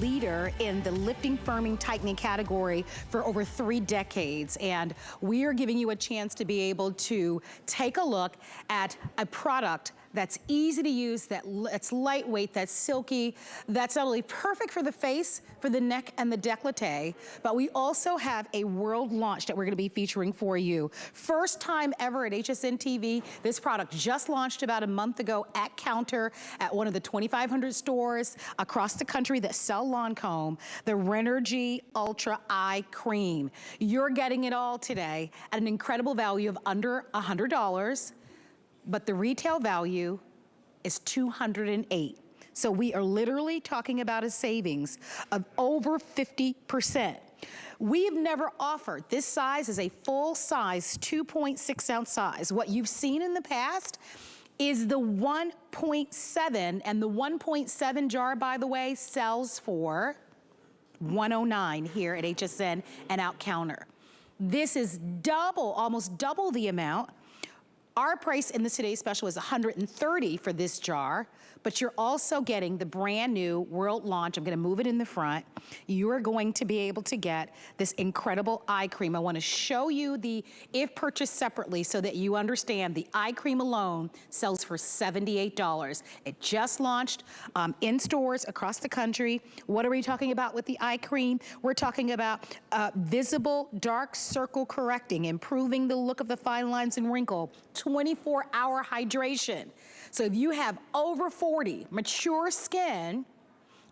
leader in the lifting, firming, tightening category for over 3 decades. And we are giving you a chance to be able to take a look at a product that's easy to use, that's lightweight, that's silky, that's not only perfect for the face, for the neck and the décolleté, but we also have a world launch that we're gonna be featuring for you. First time ever at HSN TV. This product just launched about a month ago at counter at one of the 2,500 stores across the country that sell Lancome, the Renergie Ultra Eye Cream. You're getting it all today at an incredible value of under $100. But the retail value is $208. So we are literally talking about a savings of over 50%. We've never offered, this size is a full size 2.6 ounce size. What you've seen in the past is the 1.7, and the 1.7 jar, by the way, sells for $109 here at HSN and out counter. This is double, almost double the amount. Our price in this today's special is $130 for this jar, but you're also getting the brand new world launch. I'm gonna move it in the front. You're going to be able to get this incredible eye cream. I wanna show you the, if purchased separately, so that you understand the eye cream alone sells for $78. It just launched in stores across the country. What are we talking about with the eye cream? We're talking about visible dark circle correcting, improving the look of the fine lines and wrinkle, 24-hour hydration. So if you have over 40 mature skin,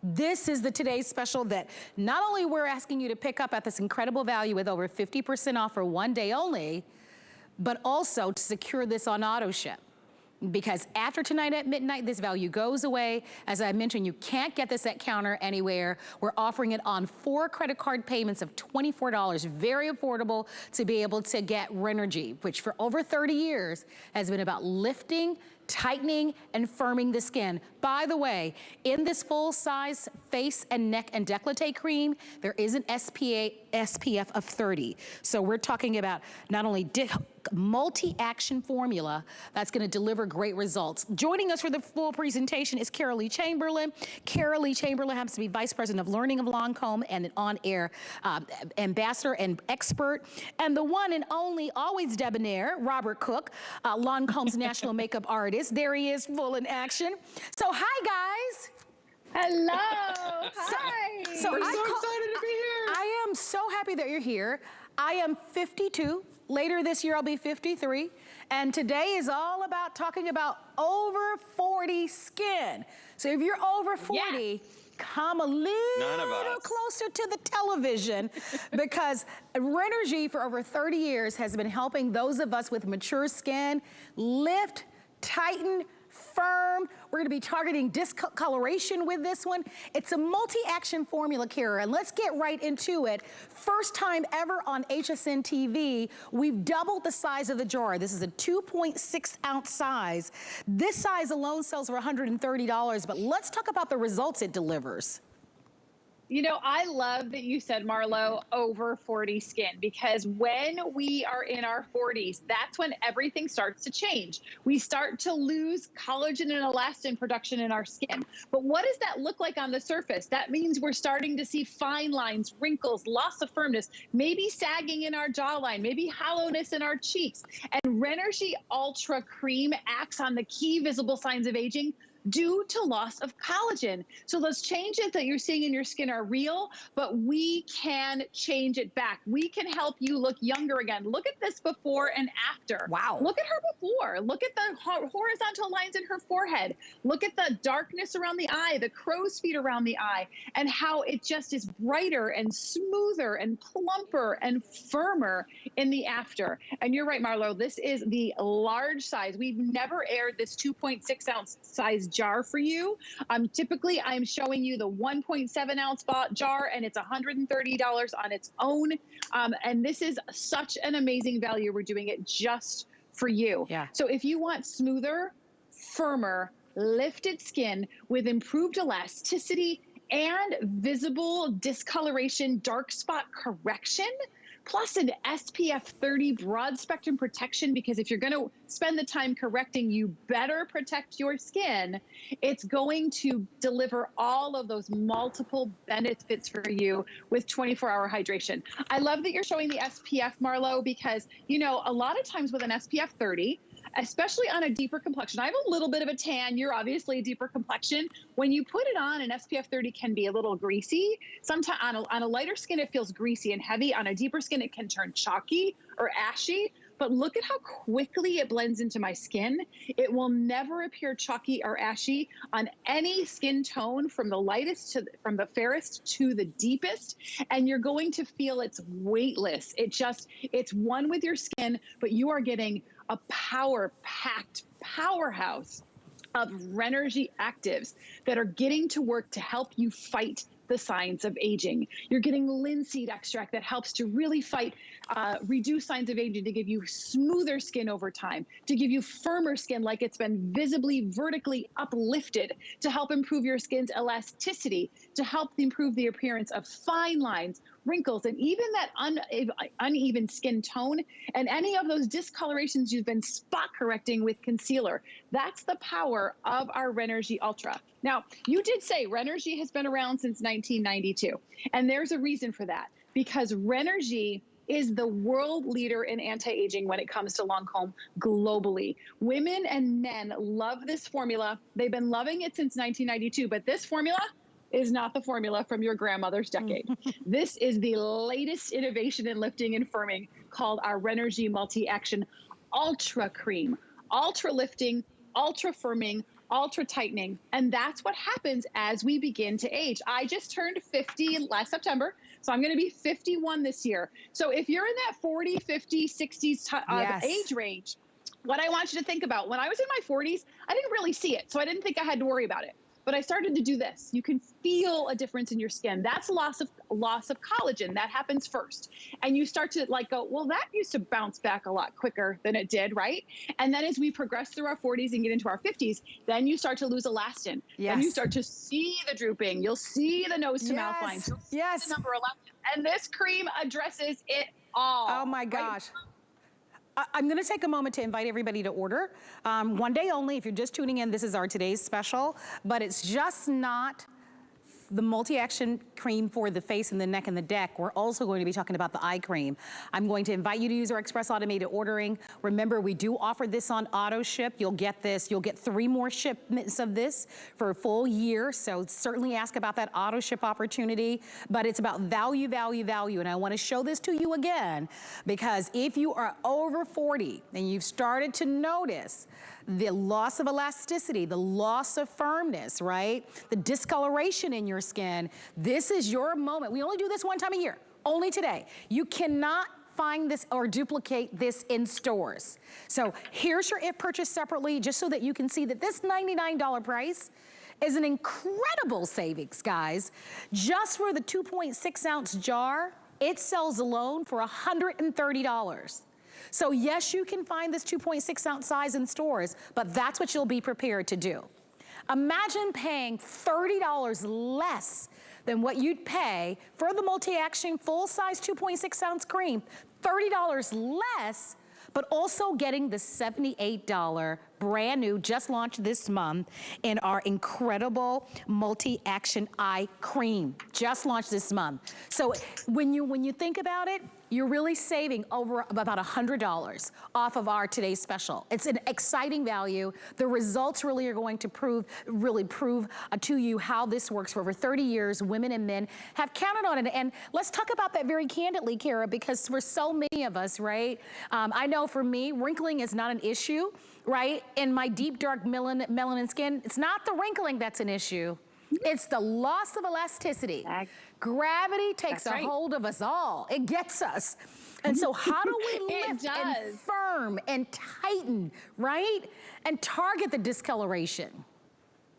this is the today's special that not only we're asking you to pick up at this incredible value with over 50% off for 1 day only, but also to secure this on auto ship. Because after tonight at midnight, this value goes away. As I mentioned, you can't get this at counter anywhere. We're offering it on 4 credit card payments of $24. Very affordable to be able to get Renergie, which for over 30 years has been about lifting, tightening, and firming the skin. By the way, in this full size face and neck and décolleté cream, there is an SPF of 30. So we're talking about not only multi-action formula that's gonna deliver great results. Joining us for the full presentation is Carolee Chamberlain. Carolee Chamberlain happens to be Vice President of Learning of Lancome and an on-air ambassador and expert. And the one and only, always debonair, Robert Cook, Lancome's national makeup artist. There he is, full in action. So hi, guys. Hello. Hi. So We're so excited to be here. I am so happy that you're here. I am 52. Later this year, I'll be 53. And today is all about talking about over 40 skin. So if you're over 40, come a little closer to the television because Renergie for over 30 years has been helping those of us with mature skin lift, tighten, firm. We're gonna be targeting discoloration with this one. It's a multi-action formula, Kara, and let's get right into it. First time ever on HSN TV, we've doubled the size of the jar. This is a 2.6 ounce size. This size alone sells for $130, but let's talk about the results it delivers. You know, I love that you said, Marlo, over 40 skin, because when we are in our 40s, that's when everything starts to change. We start to lose collagen and elastin production in our skin. But what does that look like on the surface? That means we're starting to see fine lines, wrinkles, loss of firmness, maybe sagging in our jawline, maybe hollowness in our cheeks. And Renergie Ultra Cream acts on the key visible signs of aging due to loss of collagen. So those changes that you're seeing in your skin are real, but we can change it back. We can help you look younger again. Look at this before and after. Wow. Look at her before. Look at the horizontal lines in her forehead. Look at the darkness around the eye, the crow's feet around the eye, and how it just is brighter and smoother and plumper and firmer in the after. And you're right, Marlo, this is the large size. We've never aired this 2.6 ounce size jar for you. Typically, I'm showing you the 1.7 ounce jar, and it's $130 on its own. And this is such an amazing value. We're doing it just for you. Yeah. So if you want smoother, firmer, lifted skin with improved elasticity and visible discoloration, dark spot correction, plus an SPF 30 broad spectrum protection, because if you're going to spend the time correcting, you better protect your skin. It's going to deliver all of those multiple benefits for you with 24-hour hydration. I love that you're showing the SPF, Marlo, because, you know, a lot of times with an SPF 30, especially on a deeper complexion. I have a little bit of a tan. You're obviously a deeper complexion. When you put it on, an SPF 30 can be a little greasy. Sometimes on a lighter skin, it feels greasy and heavy. On a deeper skin, it can turn chalky or ashy. But look at how quickly it blends into my skin. It will never appear chalky or ashy on any skin tone, from the lightest to from the fairest to the deepest. And you're going to feel it's weightless. It's one with your skin, but you are getting a power-packed powerhouse of Renergie actives that are getting to work to help you fight the signs of aging. You're getting linseed extract that helps to really fight, reduce signs of aging, to give you smoother skin over time, to give you firmer skin like it's been visibly, vertically uplifted, to help improve your skin's elasticity, to help improve the appearance of fine lines, wrinkles, and even that uneven skin tone, and any of those discolorations you've been spot correcting with concealer. That's the power of our Renergie Ultra. Now, you did say Renergie has been around since 1992, and there's a reason for that, because Renergie is the world leader in anti-aging when it comes to Lancome globally. Women and men love this formula. They've been loving it since 1992, but this formula is not the formula from your grandmother's decade. This is the latest innovation in lifting and firming, called our Renergie MultiAction Ultra Cream. Ultra lifting, ultra firming, ultra tightening. And that's what happens as we begin to age. I just turned 50 last September, so I'm going to be 51 this year. So if you're in that 40, 50, 60s age range, what I want you to think about, when I was in my 40s, I didn't really see it, so I didn't think I had to worry about it. But I started to do this. You can feel a difference in your skin. That's loss of collagen. That happens first. And you start to like go, well, that used to bounce back a lot quicker than it did, right? And then as we progress through our 40s and get into our 50s, then you start to lose elastin. Yes. Then you start to see the drooping. You'll see the nose to mouth lines. You'll see the number 11. And this cream addresses it all. Oh my gosh. I'm gonna take a moment to invite everybody to order. One day only. If you're just tuning in, this is our today's special, but it's just not the multi-action cream for the face and the neck and the neck. We're also going to be talking about the eye cream. I'm going to invite you to use our express automated ordering. Remember, we do offer this on auto ship. You'll get this. You'll get 3 more shipments of this for a full year. So certainly ask about that auto ship opportunity, but it's about value, value, value. And I want to show this to you again, because if you are over 40 and you've started to notice the loss of elasticity, the loss of firmness, right? The discoloration in your skin, this is your moment. We only do this one time a year, only today. You cannot find this or duplicate this in stores. So here's your if purchase separately, just so that you can see that this $99 price is an incredible savings, guys. Just for the 2.6 ounce jar, it sells alone for $130. So yes, you can find this 2.6 ounce size in stores, but that's what you'll be prepared to do. Imagine paying $30 less than what you'd pay for the multi-action full-size 2.6 ounce cream, $30 less, but also getting the $78 brand new, just launched this month, in our incredible multi-action eye cream, just launched this month. So when you think about it, you're really saving over about $100 off of our today's special. It's an exciting value. The results really are going to prove to you how this works. For over 30 years, women and men have counted on it. And let's talk about that very candidly, Kara, because for so many of us, right? I know for me, wrinkling is not an issue, right? In my deep, dark melanin skin, it's not the wrinkling that's an issue. It's the loss of elasticity. Gravity takes a hold of us all. It gets us. And so how do we lift and firm and tighten, right? And target the discoloration?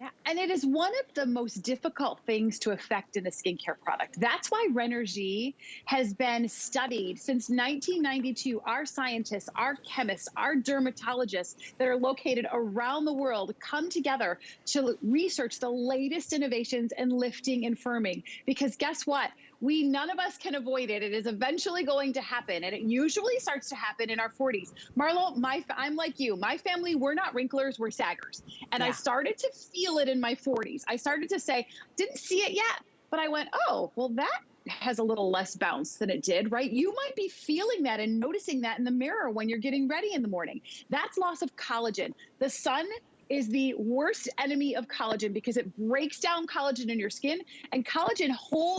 Yeah. And it is one of the most difficult things to affect in a skincare product. That's why Renergie has been studied since 1992. Our scientists, our chemists, our dermatologists that are located around the world come together to research the latest innovations in lifting and firming. Because guess what? None of us can avoid it. It is eventually going to happen. And it usually starts to happen in our 40s. Marlo, I'm like you. My family, we're not wrinklers, we're saggers. And I started to feel it in my 40s. I started to say, didn't see it yet, but I went, oh, well, that has a little less bounce than it did, right? You might be feeling that and noticing that in the mirror when you're getting ready in the morning. That's loss of collagen. The sun is the worst enemy of collagen because it breaks down collagen in your skin, and collagen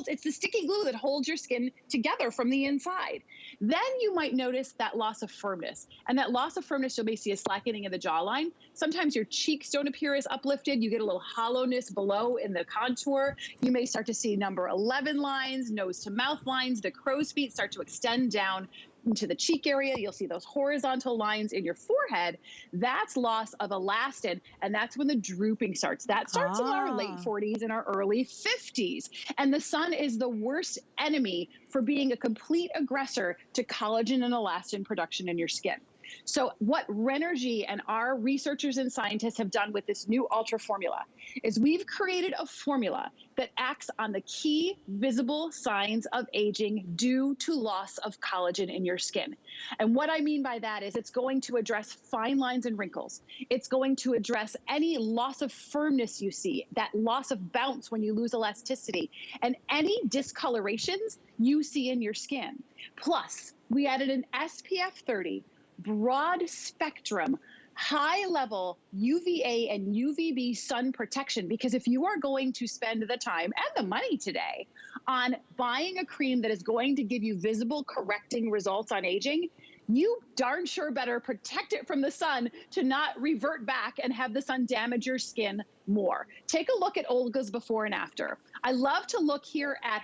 it's the sticky glue that holds your skin together from the inside. Then you might notice that loss of firmness, and that loss of firmness, you'll may see a slackening in the jawline. Sometimes your cheeks don't appear as uplifted. You get a little hollowness below in the contour. You may start to see number 11 lines, nose to mouth lines, the crow's feet start to extend down into the cheek area. You'll see those horizontal lines in your forehead. That's loss of elastin, and that's when the drooping starts. That starts in our late 40s and our early 50s. And the sun is the worst enemy for being a complete aggressor to collagen and elastin production in your skin. So what Renergie and our researchers and scientists have done with this new Ultra formula is we've created a formula that acts on the key visible signs of aging due to loss of collagen in your skin. And what I mean by that is it's going to address fine lines and wrinkles. It's going to address any loss of firmness you see, that loss of bounce when you lose elasticity, and any discolorations you see in your skin. Plus, we added an SPF 30 broad spectrum, high level UVA and UVB sun protection, because if you are going to spend the time and the money today on buying a cream that is going to give you visible correcting results on aging, you darn sure better protect it from the sun to not revert back and have the sun damage your skin more. Take a look at Olga's before and after. I love to look here at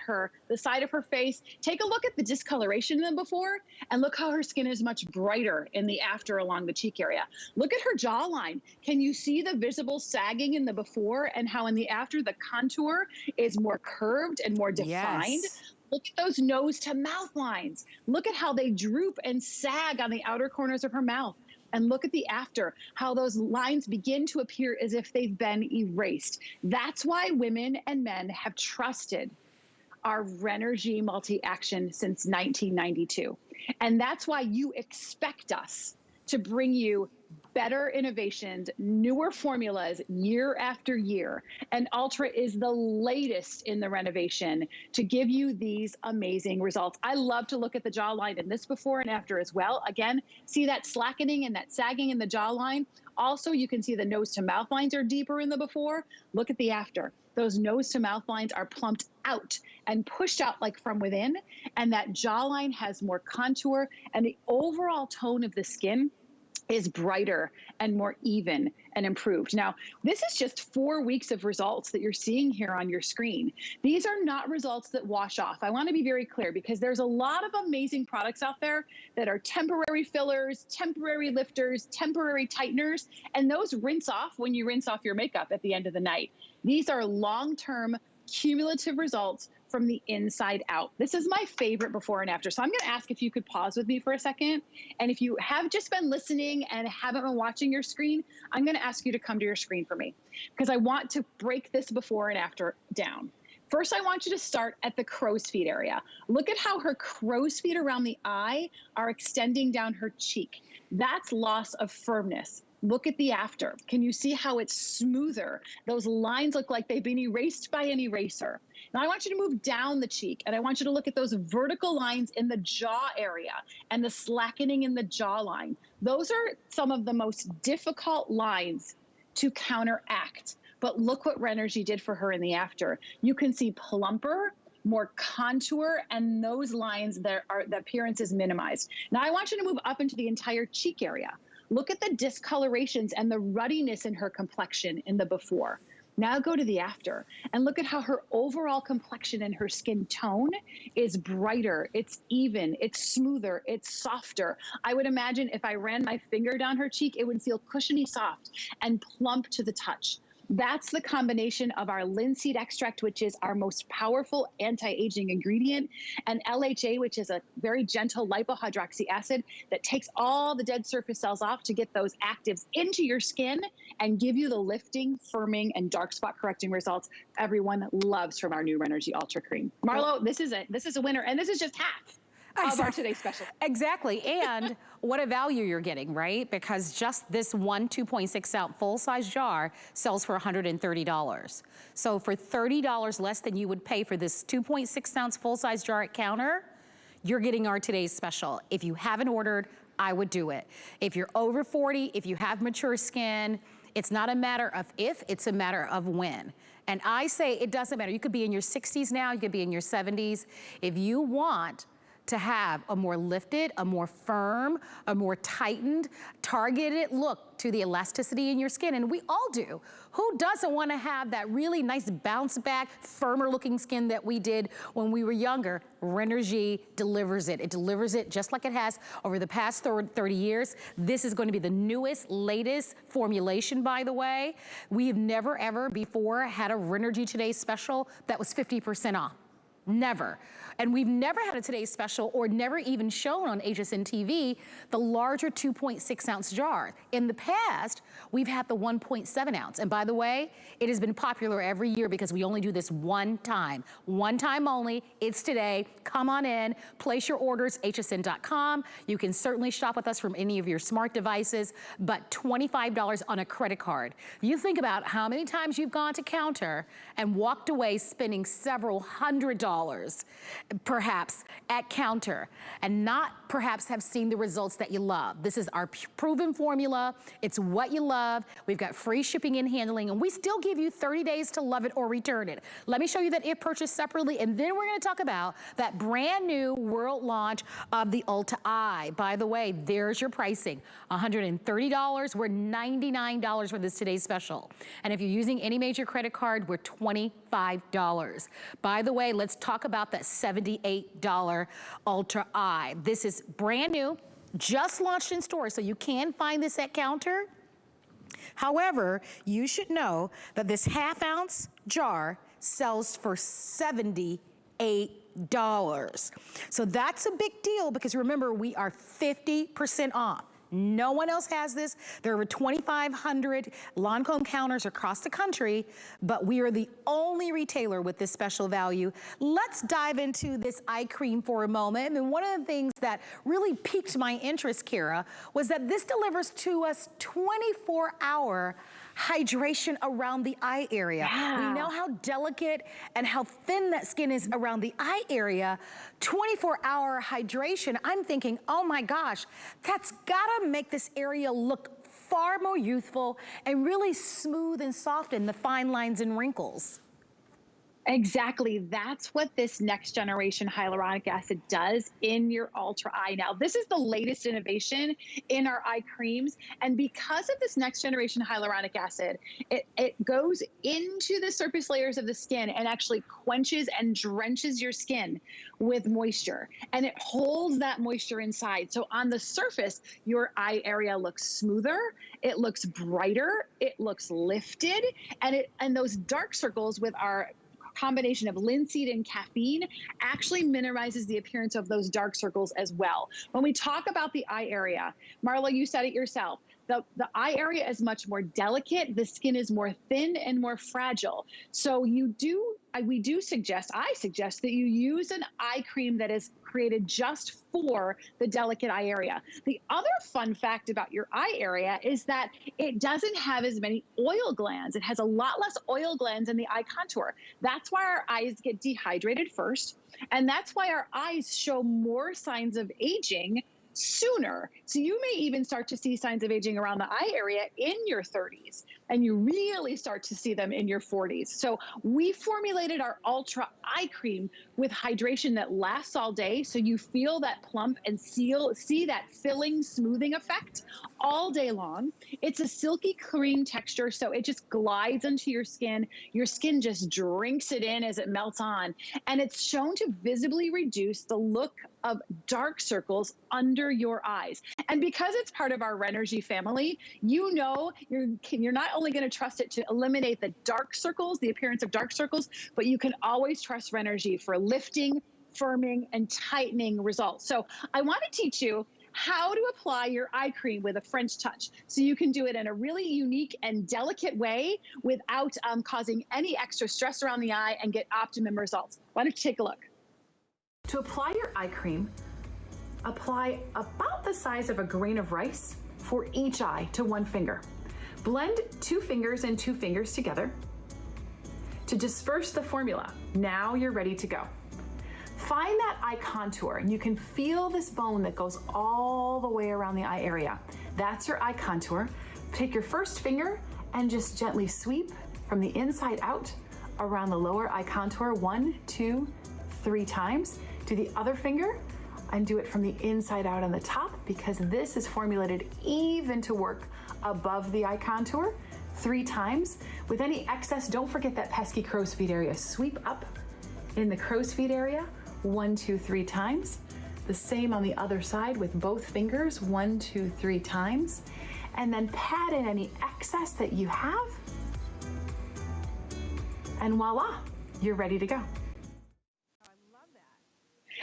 the side of her face. Take a look at the discoloration in the before, and look how her skin is much brighter in the after along the cheek area. Look at her jawline. Can you see the visible sagging in the before, and how in the after the contour is more curved and more defined? Yes. Look at those nose to mouth lines. Look at how they droop and sag on the outer corners of her mouth. And look at the after, how those lines begin to appear as if they've been erased. That's why women and men have trusted our Renergie MultiAction since 1992. And that's why you expect us to bring you better innovations, newer formulas year after year. And Ultra is the latest in the renovation to give you these amazing results. I love to look at the jawline in this before and after as well. Again, see that slackening and that sagging in the jawline. Also, you can see the nose to mouth lines are deeper in the before. Look at the after. Those nose to mouth lines are plumped out and pushed out like from within. And that jawline has more contour, and the overall tone of the skin is brighter and more even and improved. Now, this is just 4 weeks of results that you're seeing here on your screen. These are not results that wash off. I want to be very clear, because there's a lot of amazing products out there that are temporary fillers, temporary lifters, temporary tighteners, and those rinse off when you rinse off your makeup at the end of the night. These are long-term cumulative results from the inside out. This is my favorite before and after. So I'm going to ask if you could pause with me for a second. And if you have just been listening and haven't been watching your screen, I'm going to ask you to come to your screen for me, because I want to break this before and after down. First, I want you to start at the crow's feet area. Look at how her crow's feet around the eye are extending down her cheek. That's loss of firmness. Look at the after. Can you see how it's smoother? Those lines look like they've been erased by an eraser. Now I want you to move down the cheek, and I want you to look at those vertical lines in the jaw area and the slackening in the jawline. Those are some of the most difficult lines to counteract. But look what Renergie did for her in the after. You can see plumper, more contour, and those lines the appearance is minimized. Now I want you to move up into the entire cheek area. Look at the discolorations and the ruddiness in her complexion in the before. Now go to the after and look at how her overall complexion and her skin tone is brighter, it's even, it's smoother, it's softer. I would imagine if I ran my finger down her cheek, it would feel cushiony soft and plump to the touch. That's the combination of our linseed extract, which is our most powerful anti-aging ingredient, and LHA, which is a very gentle lipohydroxy acid that takes all the dead surface cells off to get those actives into your skin and give you the lifting, firming, and dark spot correcting results everyone loves from our new Renergie Ultra Cream. Marlo, this is a winner, and this is just half of our today's special. Exactly, and what a value you're getting, right? Because just this one 2.6 ounce full-size jar sells for $130. So for $30 less than you would pay for this 2.6 ounce full-size jar at counter, you're getting our today's special. If you haven't ordered, I would do it. If you're over 40, if you have mature skin, it's not a matter of if, it's a matter of when. And I say it doesn't matter. You could be in your 60s now, you could be in your 70s. If you want to have a more lifted, a more firm, a more tightened, targeted look to the elasticity in your skin, and we all do. Who doesn't want to have that really nice bounce back, firmer looking skin that we did when we were younger? Renergie delivers it. It delivers it just like it has over the past 30 years. This is going to be the newest, latest formulation, by the way. We have never ever before had a Renergie Today special that was 50% off. Never. And we've never had a today's special or never even shown on HSN TV the larger 2.6 ounce jar. In the past, we've had the 1.7 ounce. And by the way, it has been popular every year because we only do this one time only. It's today. Come on in, place your orders, hsn.com. You can certainly shop with us from any of your smart devices, but $25 on a credit card. You think about how many times you've gone to counter and walked away spending several $100 perhaps at counter and not perhaps have seen the results that you love. This is our proven formula. It's what you love. We've got free shipping and handling, and we still give you 30 days to love it or return it. Let me show you that if purchased separately, and then we're gonna talk about that brand new world launch of the Ulta Eye. By the way, there's your pricing. $130, we're $99 for this today's special. And if you're using any major credit card, we're $25. By the way, let's talk about that $78 Ultra Eye. This is brand new, just launched in stores, so you can find this at counter. However, you should know that this half-ounce jar sells for $78. So that's a big deal because remember, we are 50% off. No one else has this. There are over 2,500 Lancome counters across the country, but we are the only retailer with this special value. Let's dive into this eye cream for a moment. And one of the things that really piqued my interest, Kara, was that this delivers to us 24-hour hydration around the eye area. Yeah. We know how delicate and how thin that skin is around the eye area. 24-hour hydration, I'm thinking, oh my gosh, that's gotta make this area look far more youthful and really smooth and soften the fine lines and wrinkles. Exactly. That's what this next generation hyaluronic acid does in your Ultra Eye. Now, this is the latest innovation in our eye creams. And because of this next generation hyaluronic acid, it goes into the surface layers of the skin and actually quenches and drenches your skin with moisture. And it holds that moisture inside. So on the surface, your eye area looks smoother, it looks brighter, it looks lifted, and those dark circles with our combination of linseed and caffeine actually minimizes the appearance of those dark circles as well. When we talk about the eye area, Marla, you said it yourself, the eye area is much more delicate, the skin is more thin and more fragile. So I suggest that you use an eye cream that is created just for the delicate eye area. The other fun fact about your eye area is that it doesn't have as many oil glands. It has a lot less oil glands in the eye contour. That's why our eyes get dehydrated first. And that's why our eyes show more signs of aging sooner. So you may even start to see signs of aging around the eye area in your 30s, and you really start to see them in your 40s. So we formulated our Ultra Eye Cream with hydration that lasts all day, so you feel that plump and see that filling, smoothing effect all day long. It's a silky cream texture, so it just glides into your skin. Your skin just drinks it in as it melts on, and it's shown to visibly reduce the look of dark circles under your eyes. And because it's part of our Renergie family, you know you're not only going to trust it to eliminate the dark circles, the appearance of dark circles, but you can always trust Renergie for lifting, firming, and tightening results. So I want to teach you how to apply your eye cream with a French touch. So you can do it in a really unique and delicate way without causing any extra stress around the eye and get optimum results. Why don't you take a look? To apply your eye cream, apply about the size of a grain of rice for each eye to one finger. Blend 2 fingers and 2 fingers together to disperse the formula. Now you're ready to go. Find that eye contour, and you can feel this bone that goes all the way around the eye area. That's your eye contour. Take your first finger and just gently sweep from the inside out around the lower eye contour 1, 2, 3 times. Do the other finger and do it from the inside out on the top, because this is formulated even to work above the eye contour 3 times. With any excess, don't forget that pesky crow's feet area. Sweep up in the crow's feet area 1, 2, 3 times. The same on the other side with both fingers 1, 2, 3 times. And then pat in any excess that you have. And voila, you're ready to go.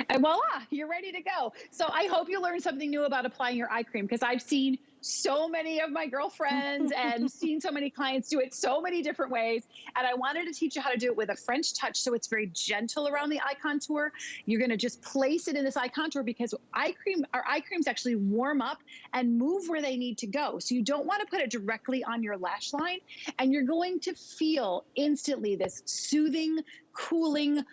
And voila, you're ready to go. So I hope you learned something new about applying your eye cream, because I've seen so many of my girlfriends and seen so many clients do it so many different ways. And I wanted to teach you how to do it with a French touch, so it's very gentle around the eye contour. You're going to just place it in this eye contour, because our eye creams actually warm up and move where they need to go. So you don't want to put it directly on your lash line. And you're going to feel instantly this soothing, cooling,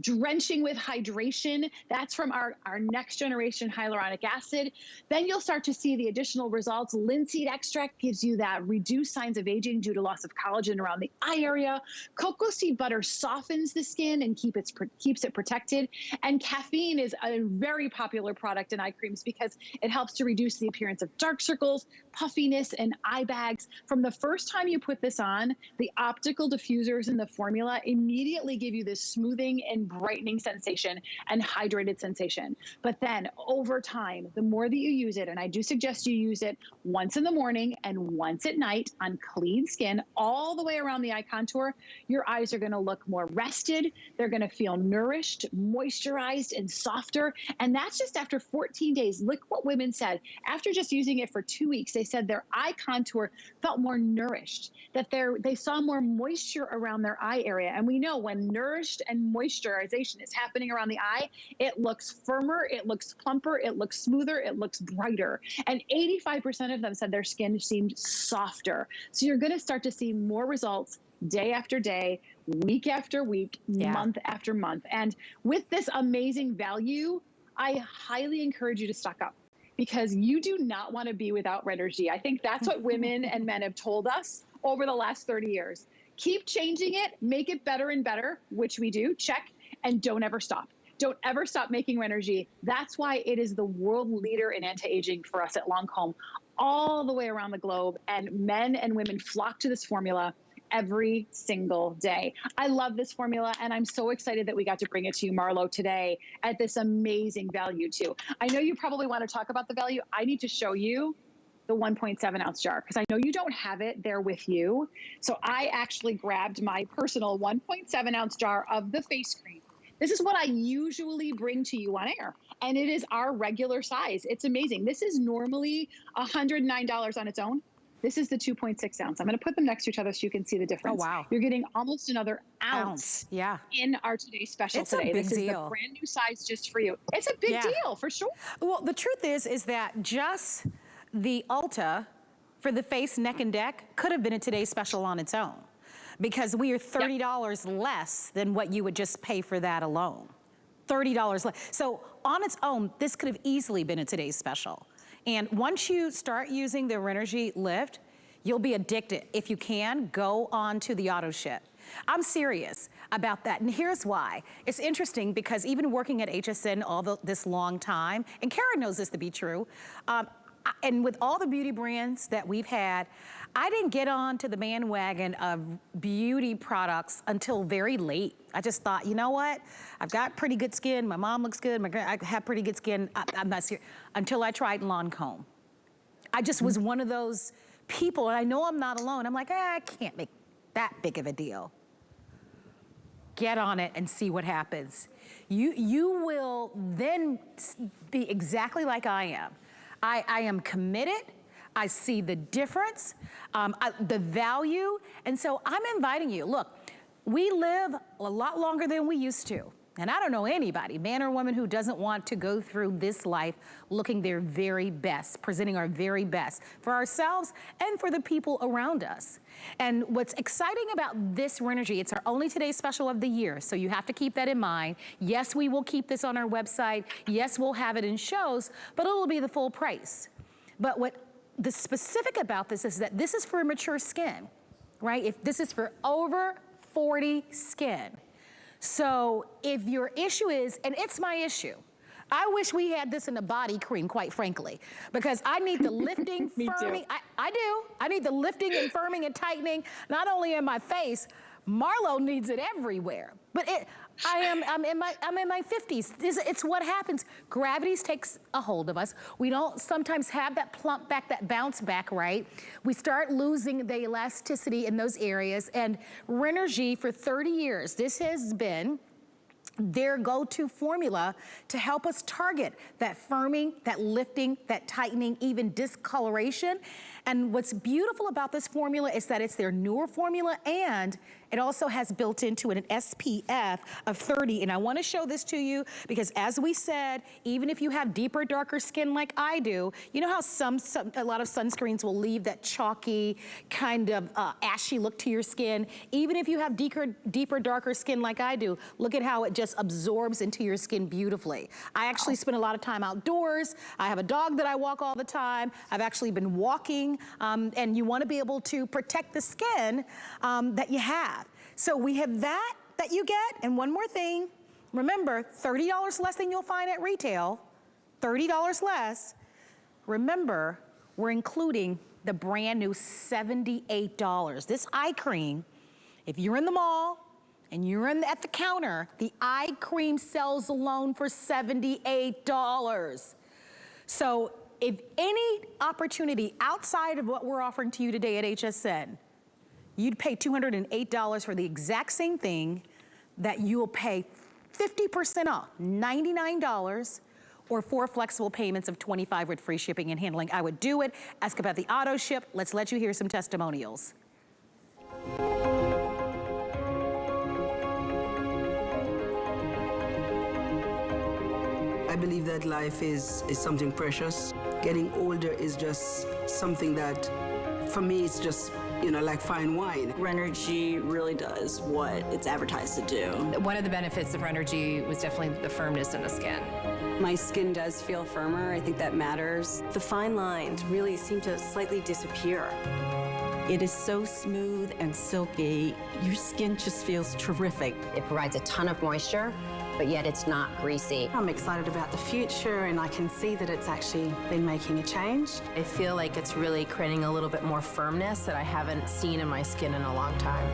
drenching with hydration. That's from our next generation hyaluronic acid. Then you'll start to see the additional results. Linseed extract gives you that reduced signs of aging due to loss of collagen around the eye area. Cocoa seed butter softens the skin and keeps it protected. And caffeine is a very popular product in eye creams because it helps to reduce the appearance of dark circles, puffiness, and eye bags. From the first time you put this on, the optical diffusers in the formula immediately give you this smoothing and brightening sensation and hydrated sensation. But then over time, the more that you use it, and I do suggest you use it once in the morning and once at night on clean skin all the way around the eye contour, your eyes are going to look more rested. They're going to feel nourished, moisturized, and softer. And that's just after 14 days. Look what women said. After just using it for 2 weeks, they said their eye contour felt more nourished, that they saw more moisture around their eye area. And we know when nourished and moisturization is happening around the eye, it looks firmer, it looks plumper, it looks smoother, it looks brighter. And 85% of them said their skin seemed softer. So you're going to start to see more results day after day, week after week, month after month. And with this amazing value, I highly encourage you to stock up, because you do not want to be without Renergie. I think that's what women and men have told us over the last 30 years. Keep changing it, make it better and better, which we do, check, and don't ever stop. Don't ever stop making Renergie. That's why it is the world leader in anti-aging for us at Lancme all the way around the globe, and men and women flock to this formula every single day. I love this formula, and I'm so excited that we got to bring it to you, Marlo, today at this amazing value too. I know you probably want to talk about the value. I need to show you the 1.7 ounce jar, because I know you don't have it there with you. So I actually grabbed my personal 1.7 ounce jar of the face cream. This is what I usually bring to you on air, and it is our regular size. It's amazing. This is normally $109 on its own. This is the 2.6 ounce. I'm going to put them next to each other so you can see the difference. Oh, wow. You're getting almost another ounce in our today's special today. This is the brand new size just for you. It's a big deal, for sure. Well, the truth is that just the Ulta for the face, neck, and deck could have been a today's special on its own, because we are $30 less than what you would just pay for that alone. $30 less. So on its own, this could have easily been a today's special. And once you start using the Renergie Lift, you'll be addicted. If you can, go on to the auto ship. I'm serious about that, and here's why. It's interesting because even working at HSN this long time, and Karen knows this to be true, and with all the beauty brands that we've had, I didn't get on to the bandwagon of beauty products until very late. I just thought, you know what? I've got pretty good skin. My mom looks good. I have pretty good skin. I'm not serious. Until I tried Lancme. I just was one of those people, and I know I'm not alone, I'm like, I can't make that big of a deal. Get on it and see what happens. You will then be exactly like I am. I am committed. I see the difference, the value, and so I'm inviting you. Look, we live a lot longer than we used to. And I don't know anybody, man or woman, who doesn't want to go through this life looking their very best, presenting our very best for ourselves and for the people around us. And what's exciting about this Renergie, it's our only Today special of the year, so you have to keep that in mind. Yes, we will keep this on our website. Yes, we'll have it in shows, but it'll be the full price. But what the specific about this is that this is for mature skin, right? If this is for over 40 skin. So if your issue is, and it's my issue, I wish we had this in a body cream, quite frankly, because I need the lifting, firming. I do. I need the lifting and firming and tightening, not only in my face. Marlo needs it everywhere. But I'm in my 50s. It's what happens. Gravity takes a hold of us. We don't sometimes have that plump back, that bounce back, right? We start losing the elasticity in those areas. And Renergie, for 30 years, this has been their go-to formula to help us target that firming, that lifting, that tightening, even discoloration. And what's beautiful about this formula is that it's their newer formula, and it also has built into it an SPF of 30. And I want to show this to you because, as we said, even if you have deeper, darker skin like I do, you know how a lot of sunscreens will leave that chalky kind of ashy look to your skin? Even if you have deeper, darker skin like I do, look at how it just absorbs into your skin beautifully. I actually spend a lot of time outdoors. I have a dog that I walk all the time. I've actually been walking, and you want to be able to protect the skin that you have. So we have that you get, and one more thing. Remember, $30 less than you'll find at retail, $30 less. Remember, we're including the brand new $78. This eye cream, if you're in the mall and you're at the counter, the eye cream sells alone for $78. So if any opportunity outside of what we're offering to you today at HSN, you'd pay $208 for the exact same thing that you'll pay 50% off, $99, or 4 flexible payments of $25 with free shipping and handling. I would do it. Ask about the auto ship. Let's let you hear some testimonials. I believe that life is something precious. Getting older is just something that, for me, it's just, like fine wine. Renergie really does what it's advertised to do. One of the benefits of Renergie was definitely the firmness in the skin. My skin does feel firmer. I think that matters. The fine lines really seem to slightly disappear. It is so smooth and silky. Your skin just feels terrific. It provides a ton of moisture, but yet it's not greasy. I'm excited about the future, and I can see that it's actually been making a change. I feel like it's really creating a little bit more firmness that I haven't seen in my skin in a long time.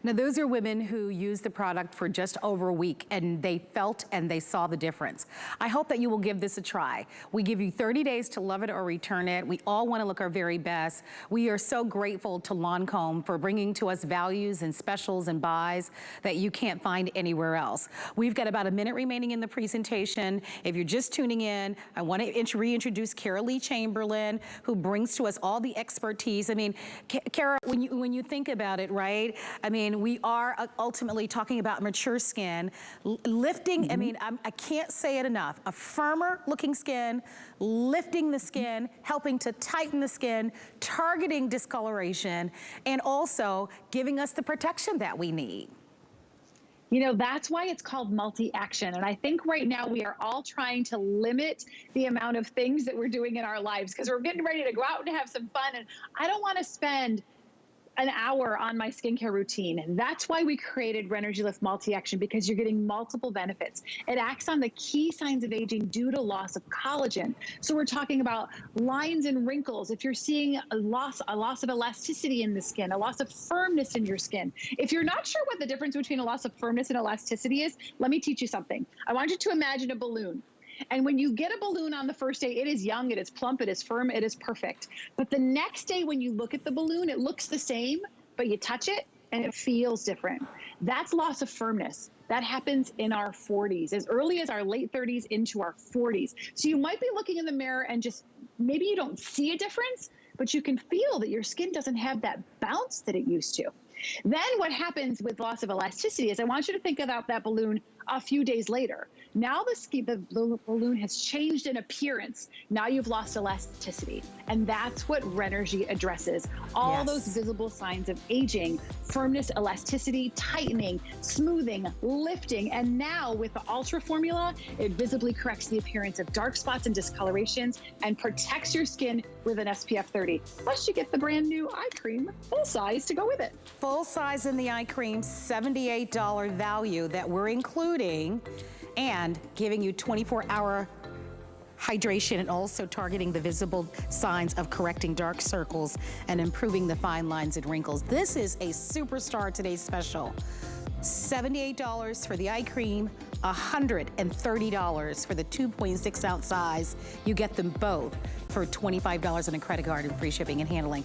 Now, those are women who used the product for just over a week, and they felt and they saw the difference. I hope that you will give this a try. We give you 30 days to love it or return it. We all want to look our very best. We are so grateful to Lancome for bringing to us values and specials and buys that you can't find anywhere else. We've got about a minute remaining in the presentation. If you're just tuning in, I want to reintroduce Carolee Chamberlain, who brings to us all the expertise. I mean, Cara, when you think about it, right? I mean, we are ultimately talking about mature skin, lifting, I mean, I can't say it enough, a firmer looking skin, lifting the skin, helping to tighten the skin, targeting discoloration, and also giving us the protection that we need. That's why it's called MultiAction. And I think right now we are all trying to limit the amount of things that we're doing in our lives because we're getting ready to go out and have some fun. And I don't want to spend an hour on my skincare routine. That's why we created Renergie Lift MultiAction, because you're getting multiple benefits. It acts on the key signs of aging due to loss of collagen. So we're talking about lines and wrinkles. If you're seeing a loss of elasticity in the skin, a loss of firmness in your skin. If you're not sure what the difference between a loss of firmness and elasticity is, let me teach you something. I want you to imagine a balloon. And when you get a balloon on the first day, it is young, it is plump, it is firm, it is perfect. But the next day when you look at the balloon, it looks the same, but you touch it and it feels different. That's loss of firmness. That happens in our 40s, as early as our late 30s into our 40s. So you might be looking in the mirror and just, maybe you don't see a difference, but you can feel that your skin doesn't have that bounce that it used to. Then what happens with loss of elasticity is, I want you to think about that balloon a few days later. Now the balloon has changed in appearance. Now you've lost elasticity. And that's what Renergie addresses. All those visible signs of aging: firmness, elasticity, tightening, smoothing, lifting. And now with the Ultra formula, it visibly corrects the appearance of dark spots and discolorations and protects your skin with an SPF 30. Plus you get the brand new eye cream, full size, to go with it. Full size in the eye cream, $78 value that we're including, and giving you 24-hour hydration, and also targeting the visible signs of correcting dark circles and improving the fine lines and wrinkles. This is a superstar today's special. $78 for the eye cream, $130 for the 2.6 ounce size. You get them both for $25 on a credit card and free shipping and handling.